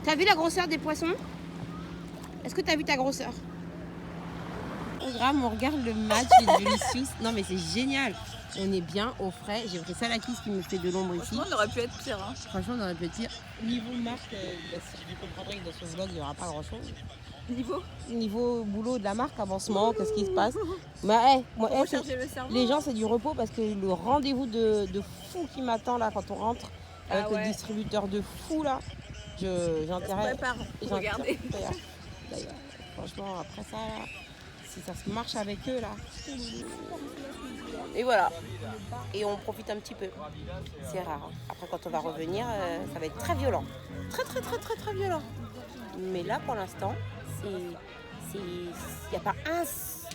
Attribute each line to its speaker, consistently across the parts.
Speaker 1: T'as vu la grosseur des poissons? Est-ce que t'as vu ta grosseur? On regarde le match des Delicious. Non mais c'est génial. On est bien au frais. J'ai pris Salakis qui me fait de l'ombre ici.
Speaker 2: Franchement, on aurait pu être pire. Hein.
Speaker 1: Franchement, on aurait pu être pire. Niveau marque, vous comprendrez que dans ce vlog, il n'y aura pas grand chose. Niveau boulot de la marque, avancement, qu'est-ce qui se passe? Bah, les gens, c'est du repos parce que le rendez-vous de fou qui m'attend là quand on rentre avec le distributeur de fou là, j'ai intérêt.
Speaker 2: Regardez.
Speaker 1: D'ailleurs, franchement, après ça, là, si ça se marche avec eux là. Et voilà. Et on profite un petit peu. C'est rare. Hein. Après, quand on va revenir, ça va être très violent. Très violent. Mais là, pour l'instant, il n'y a pas un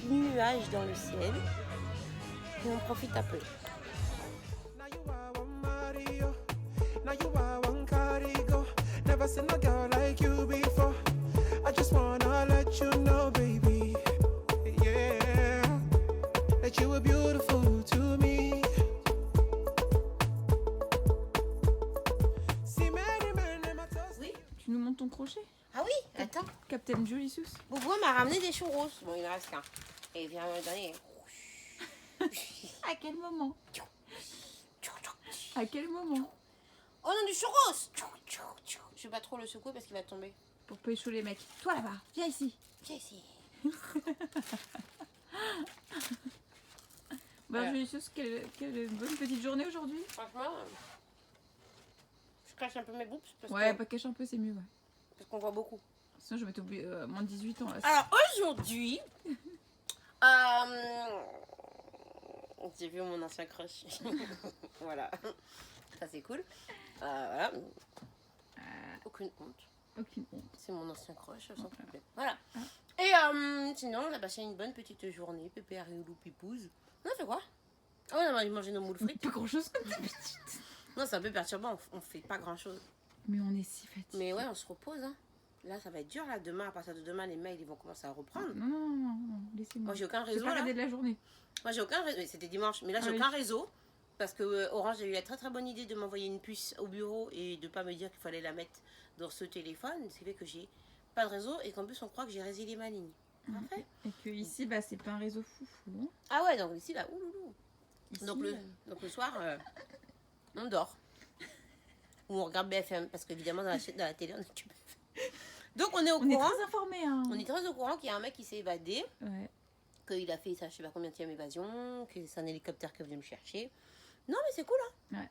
Speaker 1: nuage dans le ciel. Et on profite un peu. Never seen a girl like you before. I just wanna let you know, baby. Yeah, that you were beautiful to me.
Speaker 2: Oui, tu nous montres ton crochet?
Speaker 1: Ah oui, attends.
Speaker 2: Captain Delicious.
Speaker 1: Boubou m'a ramené des churros. Bon, il en reste qu'un. Et il vient me donner.
Speaker 2: À quel moment? À quel moment?
Speaker 1: Oh non, du churros! Je vais pas trop le secouer parce qu'il va tomber.
Speaker 2: Pour pécho les mecs. Toi là-bas, viens ici.
Speaker 1: Viens ici.
Speaker 2: Bah, Delicious, quelle bonne petite journée aujourd'hui.
Speaker 1: Franchement, je cache un peu mes boobs.
Speaker 2: Pas cache un peu, c'est mieux, ouais.
Speaker 1: Parce qu'on voit beaucoup.
Speaker 2: Sinon, je vais t'oublier moins de 18 ans là.
Speaker 1: Alors aujourd'hui, j'ai vu mon ancien crush. Voilà. Ça c'est cool. Voilà. Aucune honte. C'est mon ancien crush, sans problème. Voilà. Et sinon, on a passé une bonne petite journée. Pépé, Arioulou, Pipouze. On a fait quoi? Ah ouais, on a mangé nos moules frites.
Speaker 2: Pas grand chose comme ça, petite.
Speaker 1: Non, c'est un peu perturbant. On fait pas grand chose.
Speaker 2: Mais on est si fatigué.
Speaker 1: Mais ouais, on se repose. Hein. Là, ça va être dur. Là, demain, à partir de demain, les mails ils vont commencer à reprendre.
Speaker 2: Non, laissez-moi.
Speaker 1: Moi, j'ai aucun réseau.
Speaker 2: Je vais pas regarder de la journée.
Speaker 1: Moi, j'ai aucun réseau. C'était dimanche. Mais là, j'ai aucun réseau. Parce que Orange a eu la très bonne idée de m'envoyer une puce au bureau et de pas me dire qu'il fallait la mettre dans ce téléphone. Ce qui fait que j'ai pas de réseau et qu'en plus, on croit que j'ai résilié ma ligne. Parfait.
Speaker 2: Et que ici, bah, c'est pas un réseau foufou. Hein.
Speaker 1: Ah ouais, donc ici, là, ouloulou. Ici, donc le soir, on dort. Ou on regarde BFM. Parce qu'évidemment, dans la télé, on est tube. Donc, on est au courant.
Speaker 2: On est très informés. Hein.
Speaker 1: On est très au courant qu'il y a un mec qui s'est évadé.
Speaker 2: Ouais.
Speaker 1: Qu'il a fait, ça, je sais pas combien de évasion. Que c'est un hélicoptère qui est venu me chercher. Non, mais c'est cool, hein.
Speaker 2: Ouais.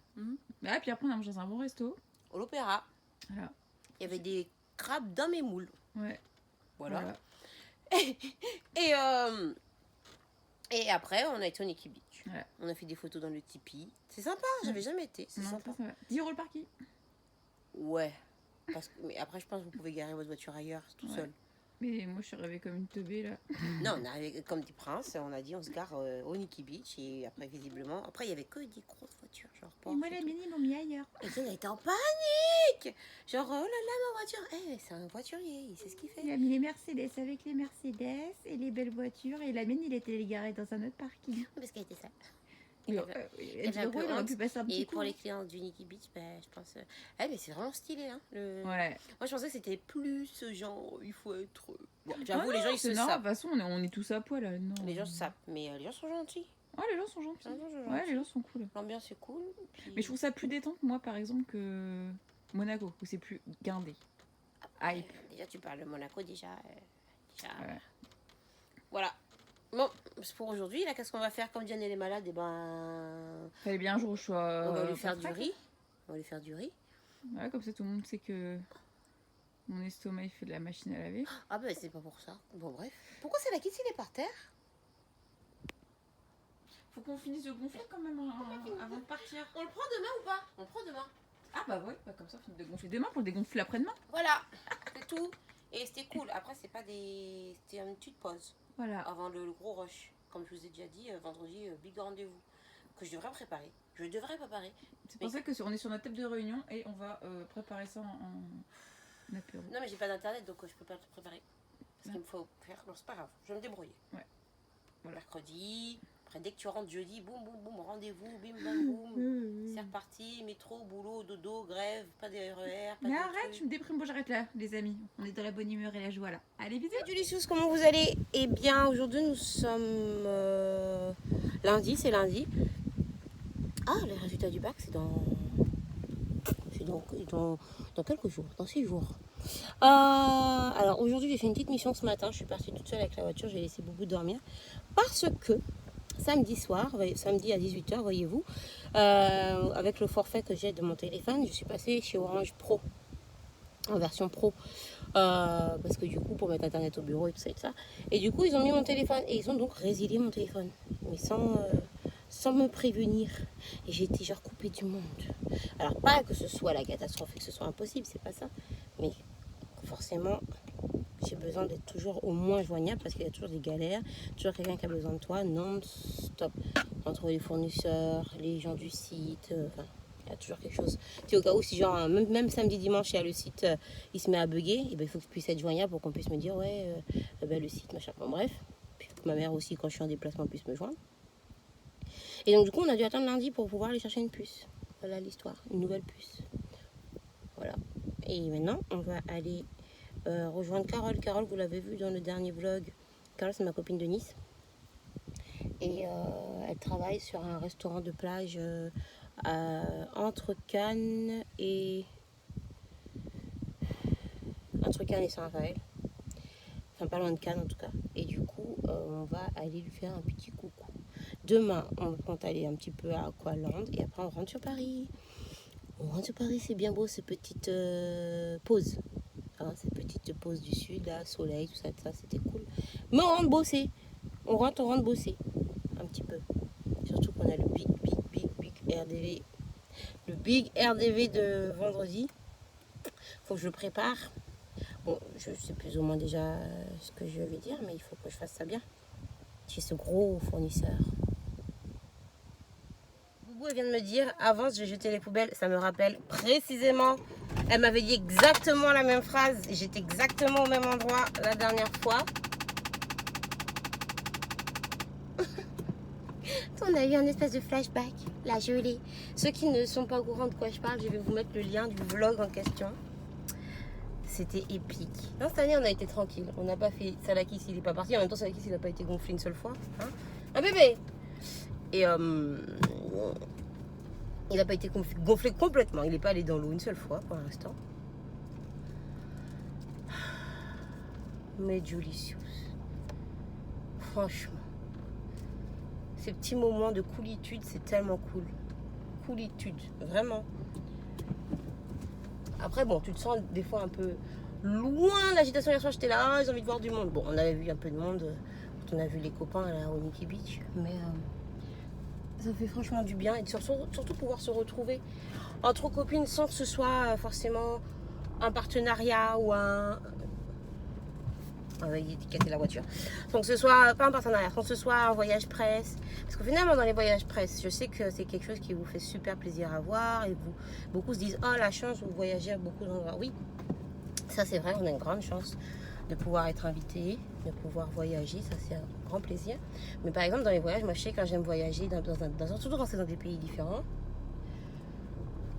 Speaker 2: Bah, puis après, on a mangé dans un bon resto.
Speaker 1: Au l'Opéra.
Speaker 2: Voilà.
Speaker 1: Il y avait des crabes dans mes moules.
Speaker 2: Ouais.
Speaker 1: Voilà. Et après, on a été au Nikki Beach.
Speaker 2: Ouais.
Speaker 1: On a fait des photos dans le Tipeee. C'est sympa, j'avais jamais été. C'est sympa.
Speaker 2: 10 € le parking.
Speaker 1: Ouais. Mais après, je pense que vous pouvez garer votre voiture ailleurs, tout seul.
Speaker 2: Mais moi, je suis arrivée comme une teubée, là.
Speaker 1: Non, on est arrivé comme des princes. On a dit, on se gare au Nikki Beach. Et après, visiblement... Après, il y avait que des grosses voitures, genre Porsche.
Speaker 2: Et moi, la mini m'ont mis ailleurs.
Speaker 1: Et on était en panique. Genre, oh là là, ma voiture. C'est un voiturier, il sait ce qu'il fait.
Speaker 2: Il a mis les Mercedes avec les Mercedes et les belles voitures. Et la mienne, il était garé dans un autre parking.
Speaker 1: Parce qu'elle était sale.
Speaker 2: Il aurait pu passer un petit
Speaker 1: et
Speaker 2: coup.
Speaker 1: pour les clients du Nikki Beach, je pense... mais c'est vraiment stylé. Hein,
Speaker 2: Ouais.
Speaker 1: Moi, je pensais que c'était plus genre, il faut être... Bon, j'avoue, les gens, ils se sapent.
Speaker 2: Non, de toute façon, on est tous à poil. Là. Non.
Speaker 1: Les gens se sapent, mais les gens sont gentils.
Speaker 2: Ouais, les gens sont gentils. Ouais, les gens sont cool.
Speaker 1: L'ambiance est cool. Puis...
Speaker 2: Mais je trouve ça plus détente, moi, par exemple, que Monaco, où c'est plus guindé. Hype.
Speaker 1: Déjà, tu parles de Monaco, déjà.
Speaker 2: Ouais.
Speaker 1: Voilà. Bon, c'est pour aujourd'hui. Là, qu'est-ce qu'on va faire comme Diane elle est malade? Et ben...
Speaker 2: Fallait bien un jour où je sois...
Speaker 1: On va lui faire du riz. On va lui faire du riz.
Speaker 2: Ouais, comme ça, tout le monde sait que mon estomac, il fait de la machine à laver.
Speaker 1: Ah ben, c'est pas pour ça. Bon, bref. Pourquoi c'est la Kitty, il est par terre?
Speaker 2: Faut qu'on finisse de gonfler quand même avant de partir.
Speaker 1: On le prend demain ou pas? On le prend demain.
Speaker 2: Ah bah ouais, comme ça on finit de gonfler demain pour le dégonfler après-demain.
Speaker 1: Voilà, c'est tout. Et c'était cool. Après, c'est pas des... C'était une petite pause.
Speaker 2: Voilà.
Speaker 1: Avant le gros rush. Comme je vous ai déjà dit, vendredi, big rendez-vous. Que je devrais préparer.
Speaker 2: C'est pour ça que on est sur notre table de réunion et on va préparer ça en apéro.
Speaker 1: Non mais j'ai pas d'internet donc je peux pas le préparer. Parce qu'il me faut faire... Non, c'est pas grave, je vais me débrouiller.
Speaker 2: Ouais.
Speaker 1: Voilà. Mercredi, après dès que tu rentres jeudi, boum, boum, boum, rendez-vous, bim, bam, boum. c'est reparti, métro, boulot, dodo, grève, pas de RER.
Speaker 2: Mais arrête, tu me déprimes. Bon, j'arrête là, les amis. On est dans la bonne humeur et la joie là. Allez, bisous.
Speaker 1: Salut les choses, comment vous allez? Eh bien, aujourd'hui nous sommes lundi, c'est lundi. Ah, les résultats du bac, c'est dans quelques jours, dans 6 jours. Alors aujourd'hui j'ai fait une petite mission ce matin, je suis partie toute seule avec la voiture, j'ai laissé Boubou dormir parce que samedi soir, samedi à 18h, voyez-vous, avec le forfait que j'ai de mon téléphone, je suis passée chez Orange Pro, en version Pro, parce que du coup pour mettre internet au bureau et tout ça, et du coup ils ont mis mon téléphone et ils ont donc résilié mon téléphone, mais sans me prévenir, et j'ai été genre coupée du monde. Alors pas que ce soit la catastrophe et que ce soit impossible, c'est pas ça, mais forcément j'ai besoin d'être toujours au moins joignable parce qu'il y a toujours des galères, toujours quelqu'un qui a besoin de toi non-stop, entre les fournisseurs, les gens du site, enfin il y a toujours quelque chose. Tu sais, au cas où si genre même samedi dimanche il y a le site il se met à bugger, et ben il faut que je puisse être joignable pour qu'on puisse me dire ouais ben, le site machin, bon, bref, puis que ma mère aussi quand je suis en déplacement puisse me joindre. Et donc du coup on a dû attendre lundi pour pouvoir aller chercher une puce. Voilà l'histoire, une nouvelle puce. Voilà. Et maintenant on va aller rejoindre Carole. Carole, vous l'avez vu dans le dernier vlog. Carole, c'est ma copine de Nice. Et elle travaille sur un restaurant de plage entre Cannes et Saint-Raphaël. Enfin, pas loin de Cannes en tout cas. Et du coup, on va aller lui faire un petit coucou. Demain, on compte aller un petit peu à Aqualand. Et après, on rentre sur Paris. On rentre sur Paris, c'est bien beau, ces petites pauses. Hein, cette petite pause du sud, là, soleil, tout ça, c'était cool. Mais on rentre bosser. On rentre bosser. Un petit peu. Surtout qu'on a le big RDV. Le big RDV de vendredi. Faut que je le prépare. Bon, je sais plus ou moins déjà ce que je vais dire, mais il faut que je fasse ça bien. Chez ce gros fournisseur. Boubou, elle vient de me dire, avant je vais jeter les poubelles, ça me rappelle précisément. Elle m'avait dit exactement la même phrase. J'étais exactement au même endroit la dernière fois. On a eu un espèce de flashback. La gelée. Ceux qui ne sont pas au courant de quoi je parle, je vais vous mettre le lien du vlog en question. C'était épique. Non, cette année, on a été tranquille. On n'a pas fait Salakis, il n'est pas parti. En même temps, Salakis, il n'a pas été gonflé une seule fois. Hein, un bébé. Et il n'a pas été gonflé complètement. Il n'est pas allé dans l'eau une seule fois pour l'instant. Mais Julicius, franchement, ces petits moments de coolitude, c'est tellement cool. Coolitude, vraiment. Après, bon, tu te sens des fois un peu loin de l'agitation. Hier soir, j'étais là, j'ai envie de voir du monde. Bon, on avait vu un peu de monde quand on a vu les copains là, au Nikki Beach. Mais ça fait franchement du bien. Et surtout pouvoir se retrouver entre copines sans que ce soit forcément un partenariat ou un... On va étiqueter la voiture. Sans que ce soit pas un partenariat, sans que ce soit un voyage presse. Parce que finalement, dans les voyages presse, je sais que c'est quelque chose qui vous fait super plaisir à voir. Et beaucoup se disent, oh la chance, vous voyagez à beaucoup d'endroits. Oui, ça c'est vrai, on a une grande chance de pouvoir être invité, de pouvoir voyager. Ça c'est un grand plaisir. Mais par exemple, dans les voyages, moi je sais quand j'aime voyager, surtout quand c'est dans des pays différents,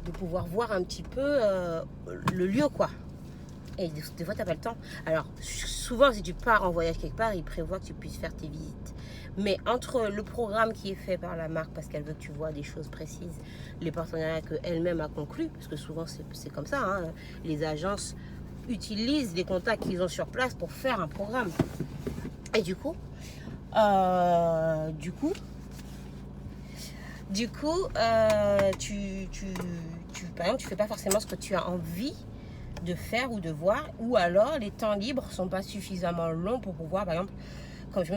Speaker 1: de pouvoir voir un petit peu le lieu quoi. Et des fois, tu n'as pas le temps. Alors, souvent, si tu pars en voyage quelque part, ils prévoient que tu puisses faire tes visites. Mais entre le programme qui est fait par la marque, parce qu'elle veut que tu vois des choses précises, les partenariats qu'elle-même a conclus, parce que souvent, c'est comme ça, hein, les agences utilisent les contacts qu'ils ont sur place pour faire un programme. Et du coup, par exemple, tu fais pas forcément ce que tu as envie de faire ou de voir, ou alors les temps libres sont pas suffisamment longs pour pouvoir, par exemple, comme je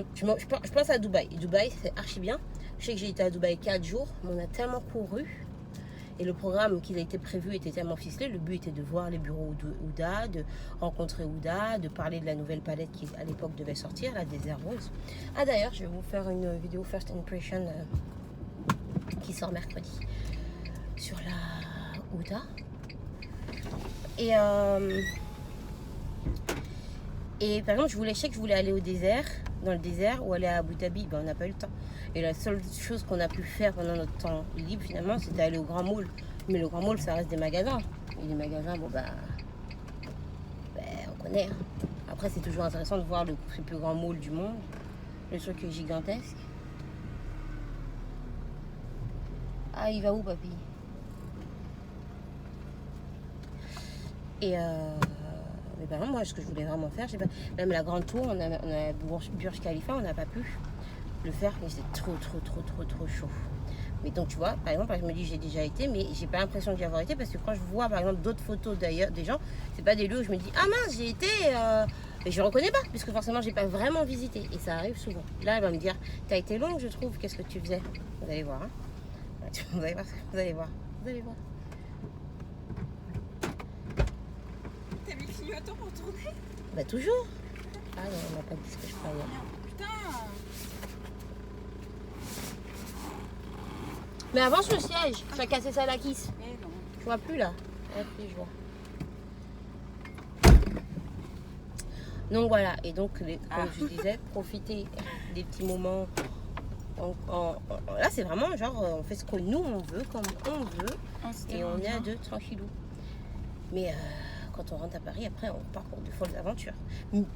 Speaker 1: pense à Dubaï. Dubaï, c'est archi bien. Je sais que j'ai été à Dubaï 4 jours, mais on a tellement couru. Et le programme qui a été prévu était tellement ficelé. Le but était de voir les bureaux d'Ouda, de rencontrer Ouda, de parler de la nouvelle palette qui à l'époque devait sortir, la Désert Rose. Ah d'ailleurs, je vais vous faire une vidéo First Impression qui sort mercredi sur la Ouda. Et par exemple, je sais que je voulais aller au désert, dans le désert, ou aller à Abu Dhabi, ben, on n'a pas eu le temps. Et la seule chose qu'on a pu faire pendant notre temps libre, finalement, c'était aller au Grand Mall. Mais le Grand Mall, ça reste des magasins. Et les magasins, bon, on connaît. Hein. Après, c'est toujours intéressant de voir le plus grand mall du monde. Le truc est gigantesque. Ah, il va où, papy? Et mais par exemple, moi, ce que je voulais vraiment faire, même la grande tour, on a Burj Khalifa, on n'a pas pu le faire, mais c'est trop chaud. Mais donc, tu vois, par exemple, je me dis, j'ai déjà été, mais j'ai pas l'impression d'y avoir été, parce que quand je vois, par exemple, d'autres photos d'ailleurs, des gens, c'est pas des lieux où je me dis, ah mince, j'ai été, et je reconnais pas, puisque forcément, j'ai pas vraiment visité, et ça arrive souvent. Là, elle va me dire, t'as été longue, je trouve, qu'est-ce que tu faisais? Vous allez voir, hein. Vous allez voir.
Speaker 2: T'as mis le clignotant pour tourner?
Speaker 1: Bah toujours. Ah non, on m'a pas dit ce que je croyais.
Speaker 2: Putain.
Speaker 1: Mais avance le siège, tu as cassé ça à la kiss.
Speaker 2: Mais non.
Speaker 1: Je vois plus là. Ah, puis je vois. Donc voilà, et donc comme je disais, profiter des petits moments. Là c'est vraiment genre on fait ce que nous on veut, comme on veut, et on est à deux tranquillou. Mais quand on rentre à Paris, après on part pour de folles aventures.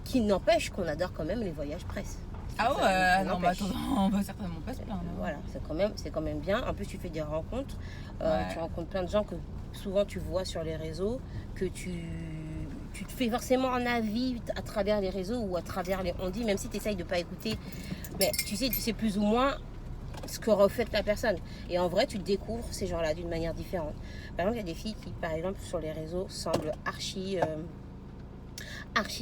Speaker 1: Qui n'empêche qu'on adore quand même les voyages presse.
Speaker 2: Ah ouais, non, attends, on va certainement pas se plaindre.
Speaker 1: Voilà, c'est quand même bien. En plus, tu fais des rencontres. Tu rencontres plein de gens que souvent tu vois sur les réseaux, que tu te fais forcément un avis à travers les réseaux ou à travers les on-dit, même si tu essayes de ne pas écouter. Mais tu sais plus ou moins ce que reflète la personne. Et en vrai, tu découvres ces gens-là d'une manière différente. Par exemple, il y a des filles qui, par exemple, sur les réseaux, semblent archi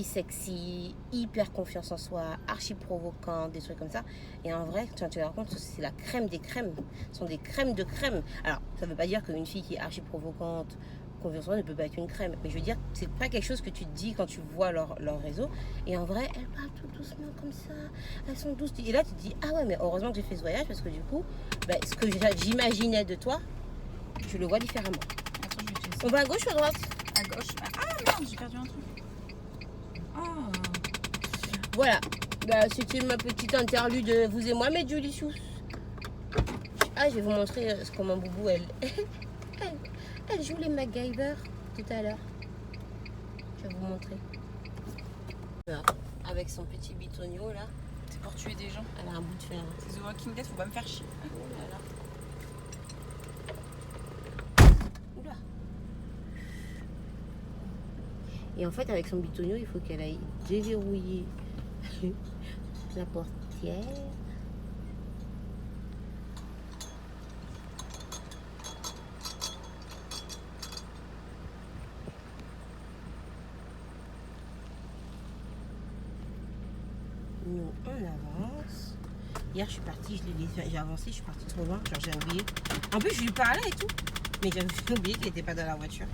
Speaker 1: sexy, hyper confiance en soi, archi provocant, des trucs comme ça. Et en vrai, quand tu les rencontres, c'est la crème des crèmes. Ce sont des crèmes de crème. Alors, ça ne veut pas dire qu'une fille qui est archi provocante, confiance en soi, ne peut pas être une crème. Mais je veux dire, c'est pas quelque chose que tu te dis quand tu vois leur réseau. Et en vrai, elles parlent tout doucement comme ça. Elles sont douces. Et là, tu te dis, ah ouais, mais heureusement que j'ai fait ce voyage parce que du coup, ce que j'imaginais de toi, je le vois différemment.
Speaker 2: Attends,
Speaker 1: on va à gauche ou à droite?
Speaker 2: À gauche. Ah merde, j'ai perdu un truc.
Speaker 1: Voilà, c'était ma petite interlude de vous et moi, mais Julie Chou. Ah, je vais vous montrer comment Boubou, elle joue les MacGyver tout à l'heure. Je vais vous montrer. Voilà, avec son petit bitonio là.
Speaker 2: C'est pour tuer des gens.
Speaker 1: Elle a un bout de fer.
Speaker 2: C'est The Walking Dead, faut pas me faire chier.
Speaker 1: Oula. Et en fait, avec son bitonio, il faut qu'elle aille déverrouiller la portière. Nous, on avance. Hier, je suis partie, j'ai avancé, je suis partie trop loin, genre j'ai oublié. En plus, je lui parlais et tout, mais j'avais oublié qu'il n'était pas dans la voiture.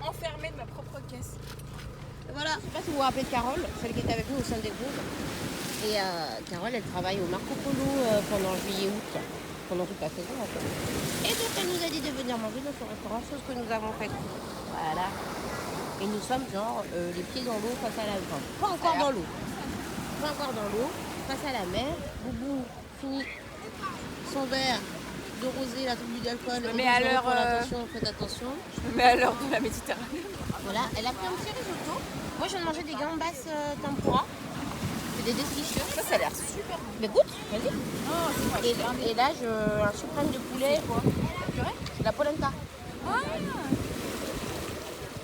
Speaker 2: Enfermée de ma propre caisse.
Speaker 1: Voilà, je ne sais pas si vous vous rappelez de Carole, celle qui était avec nous au sein des groupes. Et Carole, elle travaille au Marco Polo pendant juillet-août, pendant toute la saison en fait. Et donc elle nous a dit de venir manger dans son restaurant, chose que nous avons faite. Voilà. Et nous sommes genre les pieds dans l'eau face à la mer. Pas encore dans l'eau. Pas encore dans l'eau, face à la mer. Boubou finit son verre de rosé, la tribu d'alcool.
Speaker 2: Mais à l'heure.
Speaker 1: Faites attention.
Speaker 2: Je me mets à l'heure de la Méditerranée.
Speaker 1: Voilà, elle a pris un petit risotto. Moi, je viens de manger des gambas tempura. C'est des délicieux.
Speaker 2: Ça a l'air super bon.
Speaker 1: Mais goûte, vas-y.
Speaker 2: Oh, c'est vrai.
Speaker 1: Et là, un suprême de poulet.
Speaker 2: Quoi? Purée?
Speaker 1: C'est la polenta.
Speaker 2: Ah.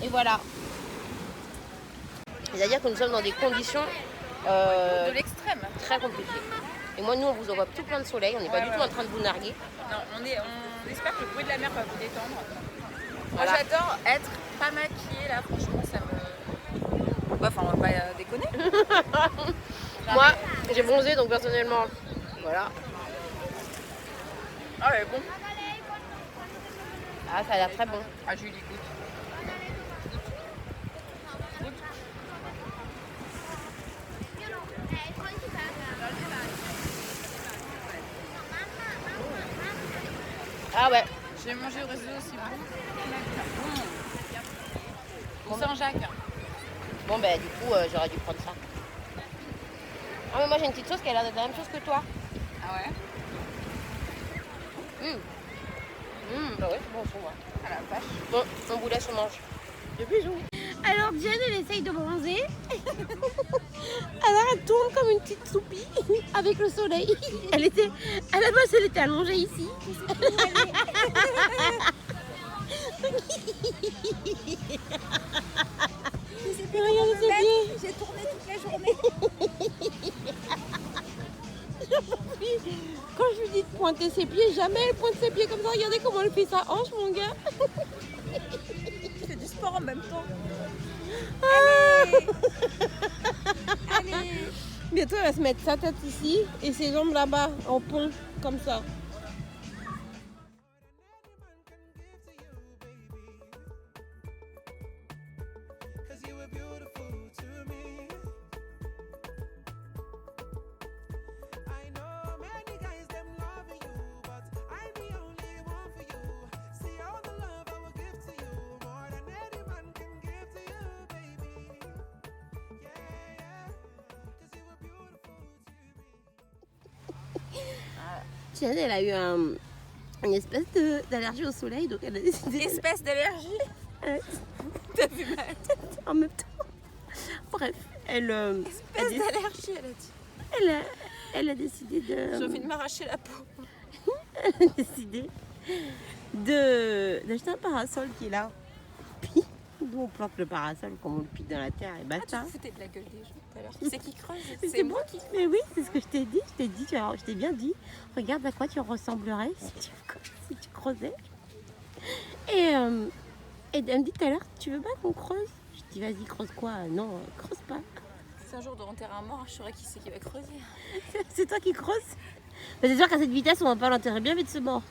Speaker 1: Et voilà. C'est-à-dire que nous sommes dans des conditions
Speaker 2: de l'extrême.
Speaker 1: Très compliquées. Et moi, nous, on vous envoie tout plein de soleil. On n'est pas du tout en train de vous narguer.
Speaker 2: Non, on espère que le bruit de la mer va vous détendre.
Speaker 1: Voilà.
Speaker 2: Moi, j'adore être pas maquillée là. Franchement, ça me. Ouais, enfin, on va pas déconner.
Speaker 1: Moi, j'ai bronzé, donc personnellement, voilà.
Speaker 2: Ah, elle est bon.
Speaker 1: Ah, ça a l'air très bon.
Speaker 2: Ah, Julie, goûte.
Speaker 1: Ah ouais.
Speaker 2: J'ai mangé au réseau aussi. Bon. Saint-Jacques.
Speaker 1: Bon bah du coup j'aurais dû prendre ça. Ah mais moi j'ai une petite sauce qui a l'air d'être la même chose que toi.
Speaker 2: Ah ouais.
Speaker 1: Bah ouais c'est bon aussi moi.
Speaker 2: Ah la vache.
Speaker 1: Bon, on vous laisse, on mange. De bisous. Alors Diane elle essaye de bronzer. Alors elle tourne comme une petite soupie avec le soleil. À la base elle était allongée ici. Regardez ses pieds.
Speaker 3: J'ai tourné toute la journée.
Speaker 1: Quand je lui dis de pointer ses pieds, jamais elle pointe ses pieds comme ça. Regardez comment elle fait sa hanche, mon gars.
Speaker 3: Je fais du sport en même temps.
Speaker 1: Allez.
Speaker 3: Allez.
Speaker 1: Bientôt, elle va se mettre sa tête ici et ses jambes là-bas, en pont, comme ça. Tiens, elle a eu une espèce d'allergie au soleil, donc elle a décidé...
Speaker 3: Espèce d'allergie. T'as vu ma tête?
Speaker 1: En même temps. Bref, elle...
Speaker 3: Espèce d'allergie, elle a dit.
Speaker 1: Elle a décidé de...
Speaker 3: J'ai envie de m'arracher la peau.
Speaker 1: Elle a décidé d'acheter un parasol qui est là. Puis, nous on plante le parasol comme on le pique dans la terre et basta.
Speaker 3: Ah, tu foutais de la gueule des gens tout à l'heure. Qui c'est qui creuse?
Speaker 1: C'est moi qui... Mais oui, c'est ce que je t'ai dit. Je t'ai bien dit. Regarde à quoi tu ressemblerais si tu creusais. Et elle me dit tout à l'heure, tu veux pas qu'on creuse? Je dis vas-y, creuse quoi? Non, creuse pas.
Speaker 3: Si un jour de enterrer un mort, je saurais qui c'est qui va creuser.
Speaker 1: C'est toi qui creuses? Mais c'est sûr qu'à cette vitesse, on va pas l'enterrer bien vite ce mort.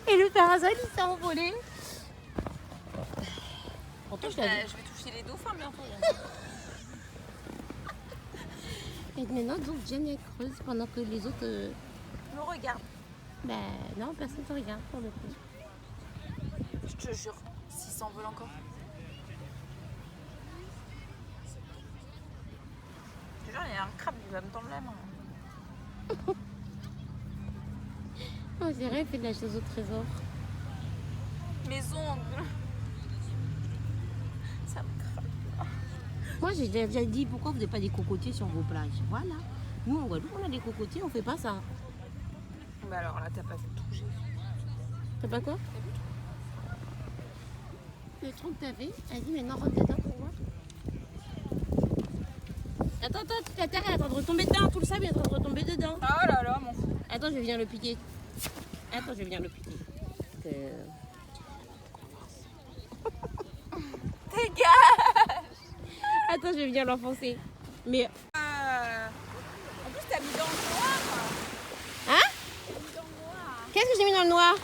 Speaker 1: Et le parasol, il s'est envolé. Pourtant,
Speaker 3: Je vais toucher les dauphins bientôt.
Speaker 1: Et maintenant, donc, Jen elle creuse pendant que les autres...
Speaker 3: Me regarde.
Speaker 1: Ben non, personne ne te regarde pour le coup.
Speaker 3: Je te jure, s'ils s'envolent encore. Je te jure, il y a un crabe qui va me tendre la main.
Speaker 1: On dirait elle fait de la chasse au trésor.
Speaker 3: Mes ongles. Ça me crabe.
Speaker 1: Moi, j'ai déjà dit, pourquoi vous n'avez pas des cocotiers sur vos plages? Voilà. Nous, en Guadeloupe, on a des cocotiers, on fait pas ça.
Speaker 3: Bah alors là, t'as pas vu tout.
Speaker 1: T'as pas quoi? Le trou que t'avais, elle dit maintenant rentre dedans pour voir. Attends, la terre elle est en train de retomber dedans, tout le sable est en train de retomber dedans.
Speaker 3: Oh là là, mon fou.
Speaker 1: Attends, je vais venir le piquer.
Speaker 3: Dégage.
Speaker 1: Attends, je vais venir l'enfoncer. Mais...
Speaker 3: En plus, t'as mis dans le noir.
Speaker 1: Hein?
Speaker 3: T'as mis dans le noir.
Speaker 1: Qu'est-ce que j'ai mis dans le noir?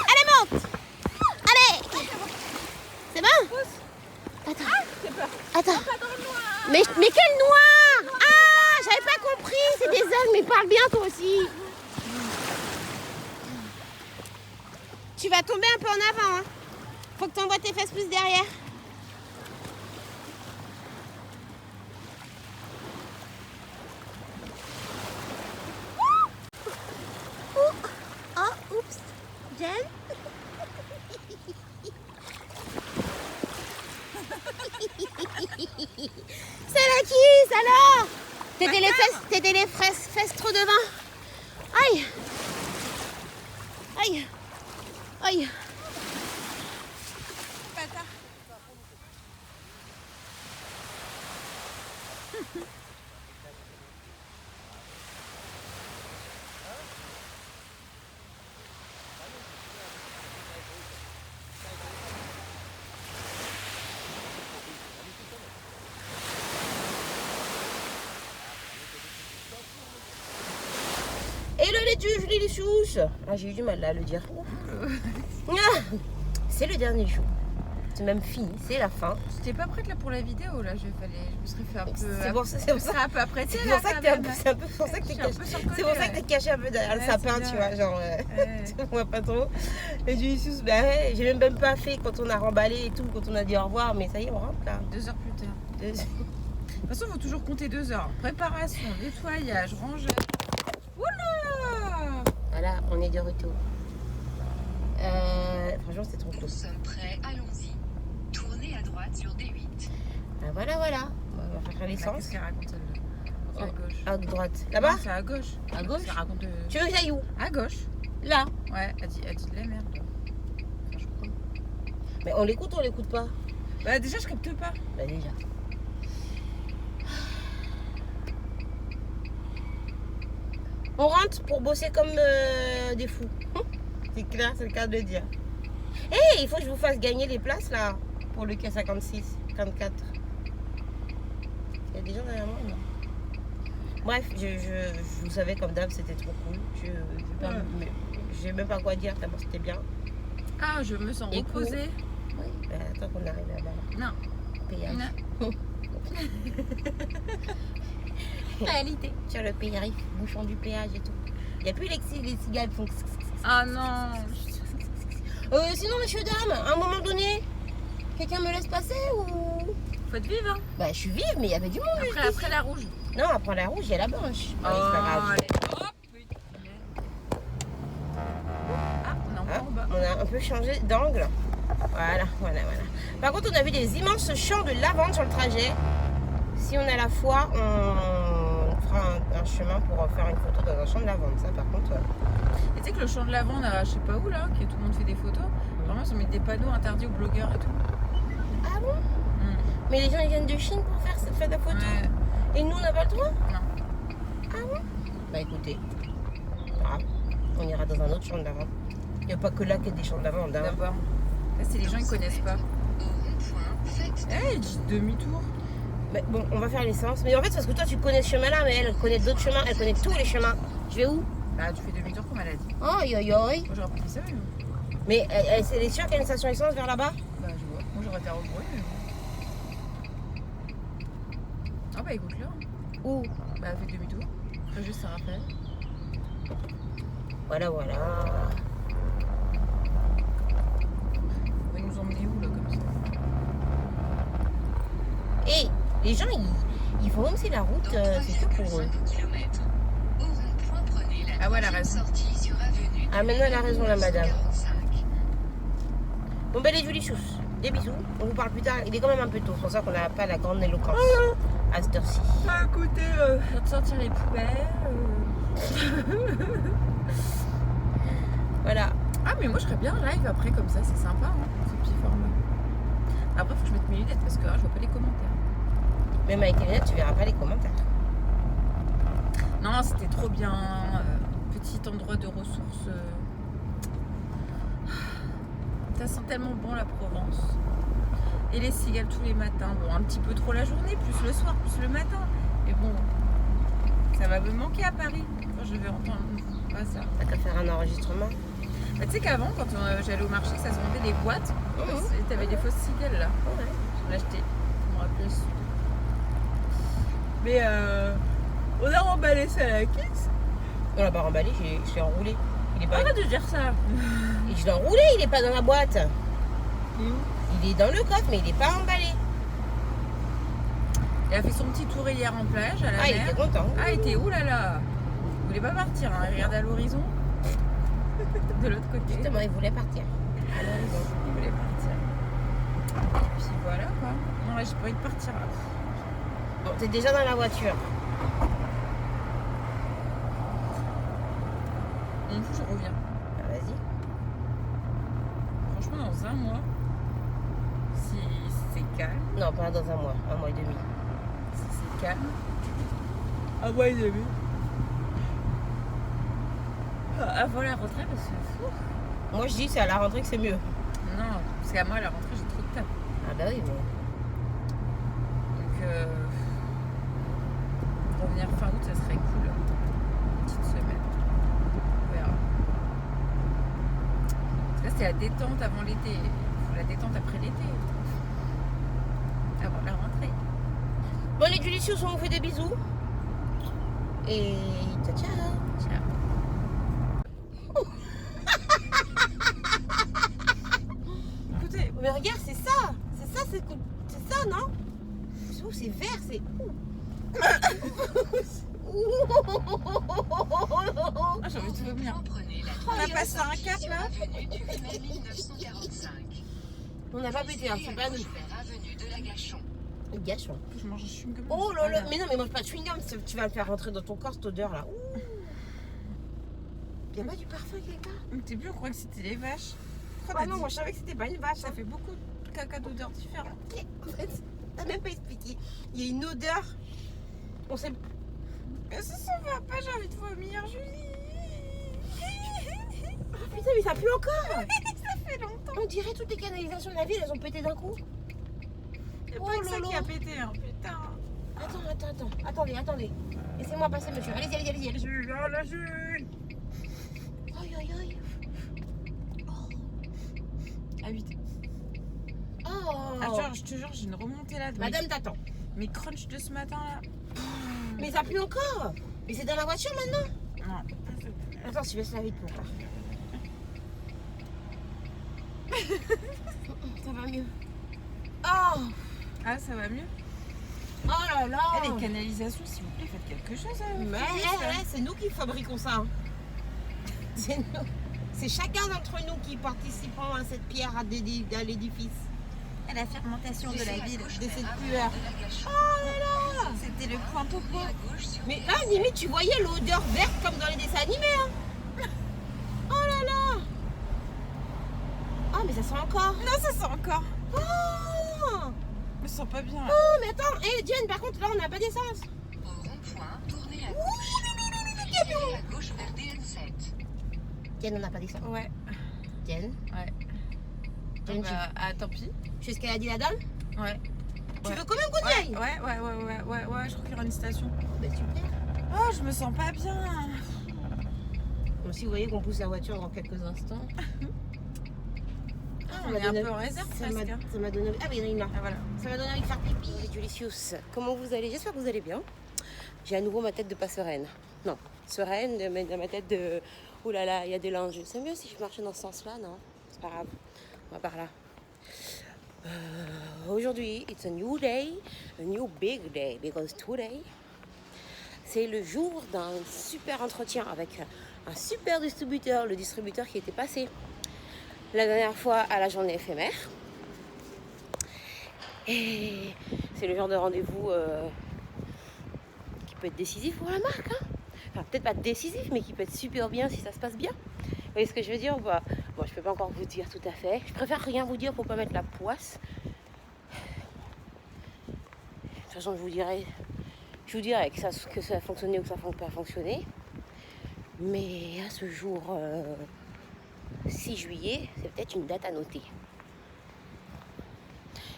Speaker 1: Allez, monte. Allez. C'est bon? Attends. Mais quel noir? Ah, j'avais pas compris. C'est des algues, mais parle bien toi aussi. Tu vas tomber un peu en avant. Hein. Faut que tu envoies tes fesses plus derrière. Oh, oups. Jen? C'est la kiss alors? T'étais les fesses trop devant. Aïe. Hello les chouches. Ah, j'ai eu du mal là à le dire. Ah, c'est le dernier chou. podcast même fini, c'est la fin.
Speaker 2: J'étais pas prête là pour la vidéo, là, je me serais fait un peu...
Speaker 1: C'est pour ça
Speaker 2: un peu apprêtée,
Speaker 1: c'est
Speaker 2: là,
Speaker 1: pour ça que t'es caché un peu derrière le sapin, tu vois, genre, tu vois pas trop. Et je lui suis j'ai même pas fait quand on a remballé et tout, quand on a dit au revoir, mais ça y est, on rentre là.
Speaker 2: 2 heures plus tard. De toute façon, il faut toujours compter 2 heures. Préparation, nettoyage, rangement. Oula!
Speaker 1: Voilà, on est de retour. Franchement, c'est trop cool.
Speaker 4: Nous sommes prêts, allons-y. Tournez à droite sur D8.
Speaker 1: Voilà. On va faire l'essence.
Speaker 2: Qu'est-ce qu'elle raconte celle-là? C'est à gauche.
Speaker 1: À droite. Là-bas?
Speaker 2: Non, c'est à gauche.
Speaker 1: À gauche?
Speaker 2: Ça raconte
Speaker 1: Tu veux que j'aille où?
Speaker 2: À gauche.
Speaker 1: Là.
Speaker 2: Ouais, elle dit de la merde. Enfin, je crois.
Speaker 1: Mais on l'écoute ou on l'écoute pas?
Speaker 2: Bah déjà, je capte pas.
Speaker 1: Bah déjà. On rentre pour bosser comme des fous. C'est clair, c'est le cas de le dire. Hé, il faut que je vous fasse gagner les places là pour le K56, 54. Il y a des gens derrière moi, non? Bref, je vous savais comme d'hab, c'était trop cool. J'ai même pas quoi dire, d'abord c'était bien.
Speaker 2: Ah, je me sens reposée.
Speaker 1: Oui, attends qu'on arrive là-bas.
Speaker 2: Non.
Speaker 1: Péage.
Speaker 2: Non.
Speaker 1: Réalité. Sur le péage, bouchon du péage et tout. Il n'y a plus les cigales qui font.
Speaker 2: Ah non.
Speaker 1: Sinon, monsieur, dame, à un moment donné, quelqu'un me laisse passer ou.
Speaker 2: Faut être vive, hein.
Speaker 1: Bah, je suis vive, mais il y avait du monde.
Speaker 2: Après la rouge.
Speaker 1: Non, après la rouge, il y a la blanche.
Speaker 2: Oh,
Speaker 1: c'est pas grave.
Speaker 2: allez. Hop, putain. Ah, on est encore en bas.
Speaker 1: On a un peu changé d'angle. Voilà. Par contre, on a vu des immenses champs de lavande sur le trajet. Si on a la foi, on fera un chemin pour faire une photo dans un champ de lavande. Ça, par contre.
Speaker 2: Et tu sais que le champ de lavande, je sais pas où là, que tout le monde fait des photos. Vraiment, ils mettent des panneaux interdits aux blogueurs et tout.
Speaker 1: Ah bon? Mais les gens ils viennent de Chine pour faire des photos.
Speaker 2: Ouais.
Speaker 1: Et nous, on n'a pas le droit?
Speaker 2: Non.
Speaker 1: Ah bon? Bah écoutez, grave. On ira dans un autre champ de lavande. Il n'y a pas que là qu'il y a des champs de lavande. Hein.
Speaker 2: D'abord. Là, c'est les gens, ils connaissent pas. Eh, dis demi-tour.
Speaker 1: Mais bon, on va faire l'essence. Mais en fait, c'est parce que toi, tu connais ce chemin-là, mais elle connaît d'autres chemins. Elle connaît tous les chemins. Je vais où?
Speaker 2: Bah, tu fais demi-tour comme elle a dit.
Speaker 1: Aïe.
Speaker 2: Moi, j'aurais pas fait ça,
Speaker 1: Mais elle est sûre qu'il y a une station essence vers là-bas?
Speaker 2: Bah, je vois. Moi, j'aurais été à Roquebrune, mais bon. Ah, bah, écoute là.
Speaker 1: Où?
Speaker 2: Bah, elle fait demi-tour. Après, juste Saint-Raphaël.
Speaker 1: Voilà.
Speaker 2: On va nous emmener où, là, comme ça?
Speaker 1: Et les gens, ils font même si la route, c'est que pour eux.
Speaker 2: Ah ouais, elle a raison.
Speaker 1: Ah, maintenant, elle a raison, la madame. Bon, ben, les jolies choses. Des bisous. On vous parle plus tard. Il est quand même un peu tôt. C'est pour ça qu'on n'a pas la grande éloquence à cette heure-ci.
Speaker 2: Bah, écoutez, faire de sortir les poubelles.
Speaker 1: Voilà.
Speaker 2: Ah, mais moi, je serais bien live après, comme ça. C'est sympa, hein, ce petit format. Après, faut que je mette mes lunettes parce que je vois pas les commentaires.
Speaker 1: Même avec les lunettes, tu verras pas les commentaires.
Speaker 2: Non, c'était trop bien. Petit endroit de ressources. Ça sent tellement bon la Provence. Et les cigales tous les matins. Bon, un petit peu trop la journée, plus le soir, plus le matin. Mais bon, ça va me manquer à Paris quand je vais entendre ça.
Speaker 1: T'as qu'à faire un enregistrement.
Speaker 2: Bah, tu sais qu'avant, quand j'allais au marché, ça se vendait des boîtes. T'avais des fausses cigales là.
Speaker 1: Ouais.
Speaker 2: Je l'achetais. Je me rappelle. Mais on a remballé ça à la caisse.
Speaker 1: On l'a pas remballé, je l'ai enroulé. Il est pas...
Speaker 2: Arrête de dire ça.
Speaker 1: Et je l'ai enroulé, il est pas dans la boîte.
Speaker 2: Il est où?
Speaker 1: Il est dans le coffre, mais il est pas emballé.
Speaker 2: Il a fait son petit tour hier en plage à la mer.
Speaker 1: Il était content.
Speaker 2: Ah, il était où là là? Il voulait pas partir, hein. Il regardait à l'horizon. De l'autre côté.
Speaker 1: Justement, il voulait partir. À l'horizon.
Speaker 2: Il voulait partir. Et puis voilà quoi. Non, là, j'ai pas envie de partir là.
Speaker 1: Bon, t'es déjà dans la voiture.
Speaker 2: Bon, je reviens.
Speaker 1: Ah, vas-y.
Speaker 2: Franchement, dans un mois, si c'est calme.
Speaker 1: Non, pas dans un mois et demi.
Speaker 2: Si c'est calme. Un mois et demi. Avant la rentrée, parce que c'est fou.
Speaker 1: Moi, je dis c'est à la rentrée que c'est mieux.
Speaker 2: Non, parce qu'à moi, à la rentrée, j'ai trop de taf.
Speaker 1: Ah, bah oui, mais.
Speaker 2: Donc, revenir fin août, ça serait cool. Une petite semaine. On verra. Parce que là, c'était la détente avant l'été. Il faut la détente après l'été. Avant la rentrée.
Speaker 1: Bon, les Dulicious, on vous fait des bisous. Et ciao, ciao.
Speaker 2: Ciao. Écoutez,
Speaker 1: Mais regarde, c'est ça. C'est ça, non? Oh, c'est vert, c'est...
Speaker 2: ah, j'ai envie de vomir.
Speaker 4: Prenez la
Speaker 2: On a passé un cap là.
Speaker 4: avenue du 8 mai 1945.
Speaker 1: On n'a pas pété, hein, c'est pas nous.
Speaker 4: Vers avenue de la Gachon.
Speaker 1: Gâchons.
Speaker 2: Je mange un chewing-gum.
Speaker 1: Oh là là, mais non, mais mange pas de chewing-gum, tu vas le faire rentrer dans ton corps, cette odeur là. Y'a pas du parfum quelque part?
Speaker 2: Au début, on croyait que c'était les vaches.
Speaker 1: Ah non, moi je savais que c'était pas une vache.
Speaker 2: Ça fait beaucoup de caca d'odeurs différentes.
Speaker 1: En fait, t'as même pas expliqué. Il y a une odeur. On sait.
Speaker 2: Mais ça va pas, j'ai envie de vomir, Julie.
Speaker 1: Oh putain, mais ça pue encore.
Speaker 2: Ça fait longtemps.
Speaker 1: On dirait toutes les canalisations de la ville, elles ont pété d'un coup.
Speaker 2: Y'a
Speaker 1: Oh
Speaker 2: pas que ça
Speaker 1: lolo.
Speaker 2: qui a pété, hein, putain.
Speaker 1: Attendez. Laissez-moi passer, monsieur. Allez-y.
Speaker 2: Jules, oh la Jules.
Speaker 1: Aïe.
Speaker 2: À 8.
Speaker 1: Oh.
Speaker 2: Ah, je te jure, j'ai une remontée là.
Speaker 1: Madame t'attend.
Speaker 2: Mes crunchs de ce matin là.
Speaker 1: Mais ça pue encore. Mais c'est dans la voiture maintenant.
Speaker 2: Non.
Speaker 1: Attends, je baisse la vitre pour voir. Ça va mieux. Oh.
Speaker 2: Ah, ça va mieux.
Speaker 1: Oh là là.
Speaker 2: Eh, les canalisations, s'il vous plaît, faites quelque chose.
Speaker 1: Mais c'est nous qui fabriquons ça. Hein. C'est nous. C'est chacun d'entre nous qui participons à cette pierre à l'édifice.
Speaker 2: À la fermentation de la ville.
Speaker 1: De cette pueur.
Speaker 4: Oh
Speaker 1: là là.
Speaker 2: C'était le point popo.
Speaker 1: Mais là, limite, tu voyais l'odeur verte comme dans les dessins animés. Hein. Oh là là. Oh, mais ça sent encore.
Speaker 2: Non, ça sent encore.
Speaker 1: Oh.
Speaker 2: Je me sens pas bien. Là.
Speaker 1: Oh, mais attends. Hé, Diane, par contre, là, on n'a pas d'essence.
Speaker 4: Au rond-point, tournez à gauche. Tournez à gauche vers DN7.
Speaker 1: Diane, on n'a pas d'essence.
Speaker 2: Ouais.
Speaker 1: Diane.
Speaker 2: Ouais.
Speaker 1: Diane,
Speaker 2: Ah, tant pis.
Speaker 1: tu sais ce qu'elle a dit la dame?
Speaker 2: Ouais.
Speaker 1: Tu veux quand même qu'on y aille?
Speaker 2: Ouais, je crois qu'il y aura une station.
Speaker 1: Bah, super.
Speaker 2: Oh, je me sens pas bien.
Speaker 1: Bon, si vous voyez qu'on pousse la voiture dans quelques instants.
Speaker 2: On est un peu en réserve presque.
Speaker 1: Ça m'a donné. Ah, mais il y en a une là.
Speaker 2: Ah, voilà.
Speaker 1: Ça m'a donné envie de faire pipi. Les Dulicious, comment vous allez? J'espère que vous allez bien. J'ai à nouveau ma tête de pas sereine. Non, sereine, mais dans ma tête de... Ouh là là, il y a des linges. C'est mieux si je marchais dans ce sens-là, non? C'est pas grave. On va par là. Aujourd'hui, it's a new day, a new big day, because today, c'est le jour d'un super entretien avec un super distributeur, le distributeur qui était passé la dernière fois à la journée éphémère. Et c'est le genre de rendez-vous qui peut être décisif pour la marque. Hein. Enfin, peut-être pas décisif, mais qui peut être super bien si ça se passe bien. Vous voyez ce que je veux dire? Bah, bon, je peux pas encore vous dire tout à fait. Je préfère rien vous dire pour pas mettre la poisse. De toute façon, je vous dirai que ça a fonctionné ou que ça n'a pas fonctionné. Mais à ce jour 6 juillet, c'est peut-être une date à noter.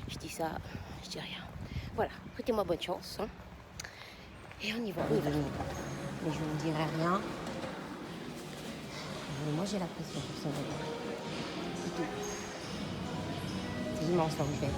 Speaker 1: Je dis ça, je dis rien. Voilà, souhaitez-moi bonne chance. Hein. Et on y va. Mais je ne vous dirai rien. Moi j'ai la pression pour ça. C'est tout. C'est immense là où je vais.